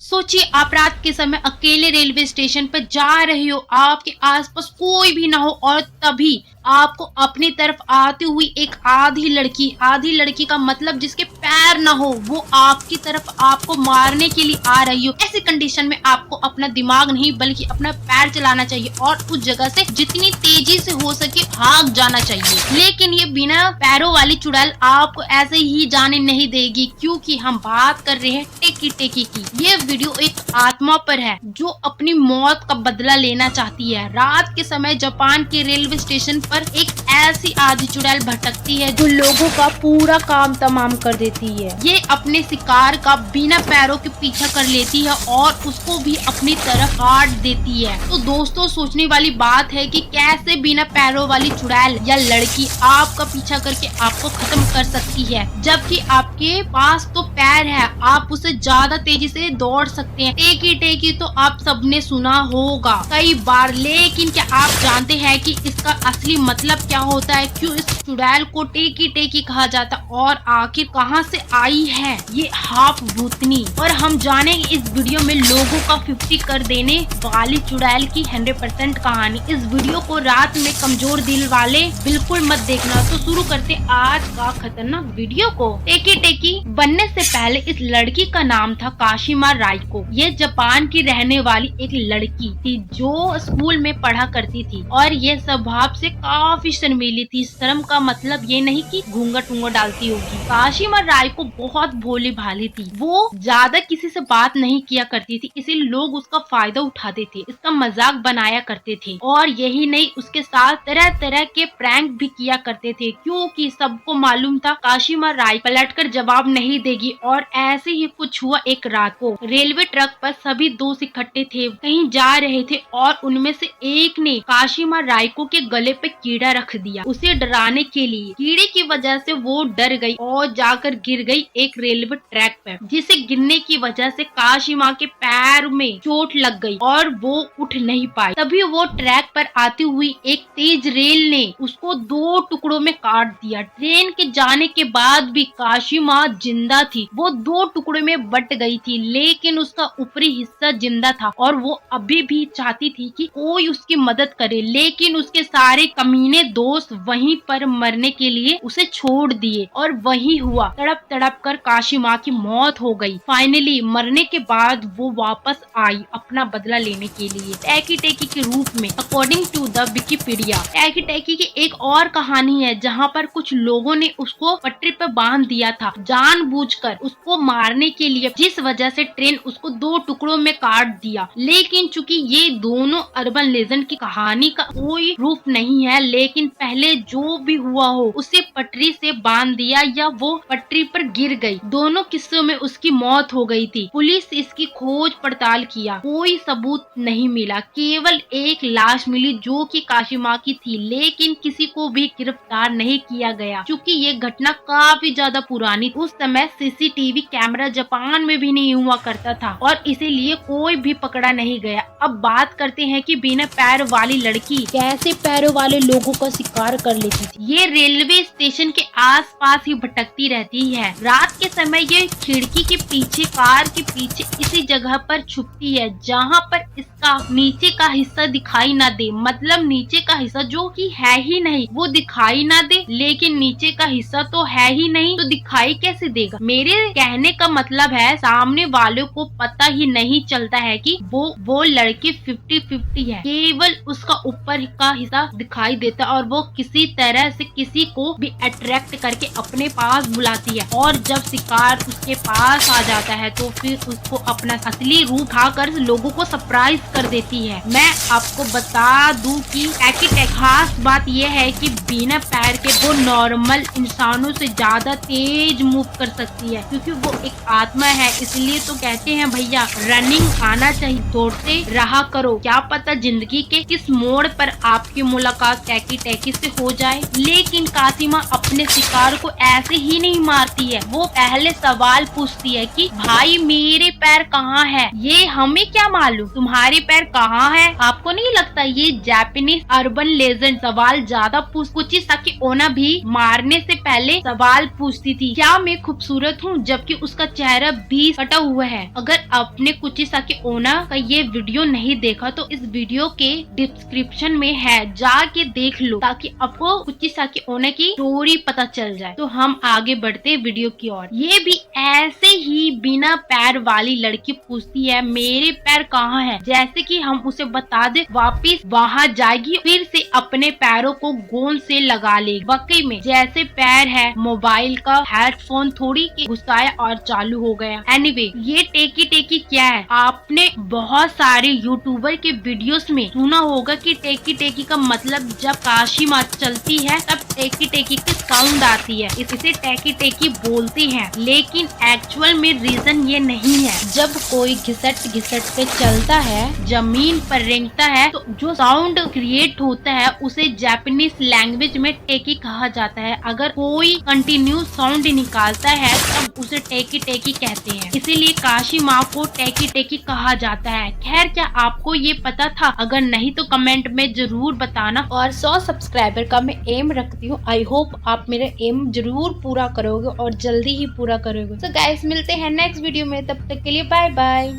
सोचिए आप रात के समय अकेले रेलवे स्टेशन पर जा रहे हो, आपके आसपास कोई भी ना हो और तभी आपको अपनी तरफ आती हुई एक आधी लड़की का मतलब जिसके पैर ना हो, वो आपकी तरफ आपको मारने के लिए आ रही हो। ऐसी कंडीशन में आपको अपना दिमाग नहीं बल्कि अपना पैर चलाना चाहिए और उस जगह से जितनी तेजी से हो सके भाग जाना चाहिए। लेकिन ये बिना पैरों वाली चुड़ैल आपको ऐसे ही जाने नहीं देगी, क्योंकि हम बात कर रहे हैं टेकी टेकी की। ये वीडियो एक आत्मा पर है जो अपनी मौत का बदला लेना चाहती है। रात के समय जापान के रेलवे स्टेशन पर एक ऐसी आधी चुड़ैल भटकती है जो लोगों का पूरा काम तमाम कर देती है। ये अपने शिकार का बिना पैरों के पीछा कर लेती है और उसको भी अपनी तरफ काट देती है। तो दोस्तों, सोचने वाली बात है कि कैसे बिना पैरों वाली चुड़ैल या लड़की आपका पीछा करके आपको खत्म कर सकती है, जबकि आपके पास तो पैर है, आप उसे ज्यादा तेजी से दौड़ सकते हैं। टेकी टेकी तो आप सबने सुना होगा कई बार, लेकिन क्या आप जानते हैं कि इसका असली मतलब क्या होता है? क्यों इस चुड़ैल को टेकी टेकी कहा जाता और आखिर कहां से आई है ये हाफ भूतनी? और हम जानेंगे इस वीडियो में लोगों का 50 कर देने वाली चुड़ैल की 100% कहानी। इस वीडियो को रात में कमजोर दिल वाले बिल्कुल मत देखना। तो शुरू करते आज का खतरनाक वीडियो को। टेकी टेकी बनने से पहले इस लड़की का नाम था काशिमा राइको। ये जापान की रहने वाली एक लड़की थी जो स्कूल में पढ़ा करती थी और ये स्वभाव से काफी शर्मीली थी। शर्म का मतलब ये नहीं कि घूंघट वूंघट डालती होगी। काशिमा राइको बहुत भोली भाली थी। वो ज्यादा किसी से बात नहीं किया करती थी, इसीलिए लोग उसका फायदा उठाते थे, इसका मजाक बनाया करते थे और यही नहीं, उसके साथ तरह तरह के प्रैंक भी किया करते थे, क्योंकि सबको मालूम था काशिमा राय पलटकर जवाब नहीं देगी। और ऐसे ही कुछ हुआ। एक रात को रेलवे ट्रक पर सभी दोस्त इकट्ठे थे, कहीं जा रहे थे और उनमें से एक ने काशिमा राइको के गले पे कीड़ा रख दिया उसे डराने के लिए। कीड़े की वजह से वो डर गई और जाकर गिर गई एक रेलवे ट्रैक पर, जिसे गिरने की वजह से काशिमा के पैर में चोट लग गई और वो उठ नहीं पाई। तभी वो ट्रैक पर आती हुई एक तेज रेल ने उसको 2 टुकड़ों में काट दिया। ट्रेन के जाने के बाद भी काशिमा जिंदा थी। वो 2 टुकड़ों में बट गई थी, लेकिन उसका ऊपरी हिस्सा जिंदा था और वो अभी भी चाहती थी कि कोई उसकी मदद करे, लेकिन उसके सारे कमीने दोस्त वहीं पर मरने के लिए उसे छोड़ दिए और वही हुआ। तड़प तड़प कर काशिमा की मौत हो गई। फाइनली मरने के बाद वो वापस आई अपना बदला लेने के लिए टेकी टेकी के रूप में। अकॉर्डिंग टू द विकिपीडिया, टेकी टेकी की एक और कहानी है जहाँ पर कुछ लोगों ने उसको पटरी पर बांध दिया था जानबूझकर उसको मारने के लिए, जिस वजह से ट्रेन उसको 2 टुकड़ों में काट दिया। लेकिन चूंकि ये दोनों अर्बन लेजेंड की कहानी का कोई प्रूफ नहीं है, लेकिन पहले जो भी हुआ हो उसे पटरी से बांध दिया या वो पटरी पर गिर गई। दोनों किस्सों में उसकी मौत हो गई थी। पुलिस इसकी खोज पड़ताल किया, कोई सबूत नहीं मिला, केवल एक लाश मिली जो कि काशिमा की थी, लेकिन किसी को भी गिरफ्तार नहीं किया गया। चूंकि ये घटना काफी ज्यादा पुरानी, उस समय सीसीटीवी कैमरा जापान में भी नहीं हुआ करता था और इसीलिए कोई भी पकड़ा नहीं गया। अब बात करते हैं कि बिना पैर वाली लड़की कैसे पैरों वाले लोगों का शिकार कर लेती थी। ये रेलवे स्टेशन के आसपास ही भटकती रहती है। रात के समय ये खिड़की के पीछे, कार के पीछे इसी जगह पर छुपती है जहाँ पर इसका नीचे का हिस्सा दिखाई ना दे। मतलब नीचे का हिस्सा जो कि है ही नहीं वो दिखाई ना दे, लेकिन नीचे का हिस्सा तो है ही नहीं तो दिखाई कैसे देगा? मेरे कहने का मतलब है सामने वालों को पता ही नहीं चलता है कि वो लड़की 50-50 है, केवल उसका ऊपर का हिस्सा दिखाई देता और वो किसी तरह से किसी को भी अट्रैक्ट करके अपने पास बुलाती है और जब शिकार उसके पास आ जाता है तो फिर उसको अपना असली रूप उठाकर लोगों को सरप्राइज कर देती है। मैं आपको बता दूं कि टेकी टेकी खास बात यह है कि बिना पैर के वो नॉर्मल इंसानों से ज्यादा तेज मूव कर सकती है, क्योंकि वो एक आत्मा है। इसलिए तो कहते हैं भैया रनिंग आना चाहिए, दौड़ते रहा करो, क्या पता जिंदगी के किस मोड़ पर आपकी मुलाकात टैकी टैकी से हो जाए। लेकिन कासिमा अपने शिकार को ऐसे ही नहीं मारती है, वो पहले सवाल पूछती है कि भाई मेरे पैर कहाँ है? ये हमें क्या मालूम तुम्हारे पैर कहाँ है? आपको नहीं लगता ये जापानीज अर्बन लेजेंड सवाल ज्यादा कुचिसाकी ओना भी मारने से पहले सवाल पूछती थी, क्या मैं खूबसूरत हूँ? जबकि उसका चेहरा 20 कटा हुआ है। अगर आपने कुचिसाकी ओना का ये वीडियो नहीं देखा तो इस वीडियो के डिस्क्रिप्शन में है, जाके देख लो ताकि आपको कुचिसाकी ओना की स्टोरी पता चल जाए। तो हम आगे बढ़ते वीडियो की ओर। ये भी ऐसे ही बिना पैर वाली लड़की पूछती है मेरे पैर कहाँ है? जैसे कि हम उसे बता दे, वापिस वहाँ जाएगी, फिर से अपने पैरों को गोंद से लगा लेगी। वाकई में जैसे पैर है मोबाइल का हेडफोन थोड़ी के घुसाया और चालू हो गया। एनीवे, ये टेकी टेकी क्या है? आपने बहुत सारे यूट्यूबर के वीडियोस में सुना होगा कि टेकी टेकी का मतलब जब काशी माँ चलती है तब टेकी टेकी की साउंड आती है, इसे टेकी टेकी बोलते हैं। लेकिन एक्चुअल में रीजन ये नहीं है। जब कोई घिसट घिसट के चलता है, जमीन पर रेंगता है, तो जो साउंड क्रिएट होता है उसे जापानीज लैंग्वेज में टेकी कहा जाता है। अगर कोई कंटिन्यू साउंड निकालता है तब उसे टेकी टेकी कहते हैं। इसीलिए काशी माँ को टेकी टेकी कहा जाता है। खैर, क्या आपको ये पता था? अगर नहीं तो कमेंट में जरूर बताना। और 100 सब्सक्राइबर का मैं एम रखती हूँ। आई होप आप मेरा एम जरूर पूरा करोगे और जल्दी ही पूरा करोगे। तो गाइस, मिलते हैं नेक्स्ट वीडियो में, तब तक के लिए बाय बाय।